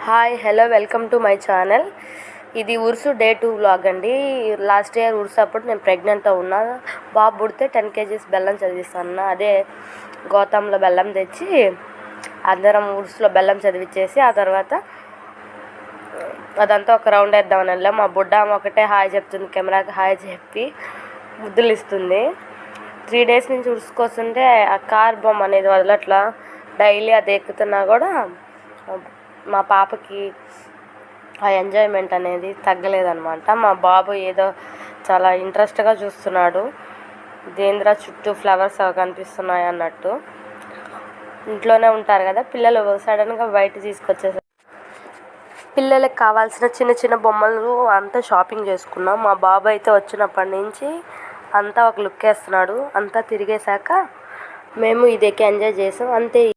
Hi hello welcome to my channel. ఇది Urs day 2 vlog అండి. Last year Urs అప్పుడు నేను ప్రెగ్నెంట్తో ఉన్నా. బాబు పుడితే 10 kgs బెల్లం చదివిస్తాను. అదే గోతంలో బెల్లం తెచ్చి అందరం ఉర్సులో బెల్లం చదివించేసి ఆ తర్వాత అదంతా ఒక రౌండ్ వేద్దామని వెళ్ళాం. మా బుడ్డ ఒకటే హాయ్ చెప్తుంది, కెమెరాకి హాయ్ చెప్పి ముద్దులు ఇస్తుంది. 3 days నుంచి ఉరుసుకొస్తుంటే ఆ కార్ బొమ్మ అనేది వదలట్లా. డైలీ అది ఎక్కుతున్నా కూడా మా పాపకి ఆ ఎంజాయ్మెంట్ అనేది తగ్గలేదన్నమాట. మా బాబు ఏదో చాలా ఇంట్రెస్ట్గా చూస్తున్నాడు. దేంద్ర చుట్టూ ఫ్లవర్స్ కనిపిస్తున్నాయి అన్నట్టు. ఇంట్లోనే ఉంటారు కదా పిల్లలు, సడన్గా బయట తీసుకొచ్చేసారు. పిల్లలకు కావాల్సిన చిన్న చిన్న బొమ్మలు అంతా షాపింగ్ చేసుకున్నాం. మా బాబు అయితే వచ్చినప్పటి నుంచి అంతా ఒక లుక్ వేస్తున్నాడు. అంతా తిరిగేశాక మేము ఇది ఎంజాయ్ చేసాం అంతే.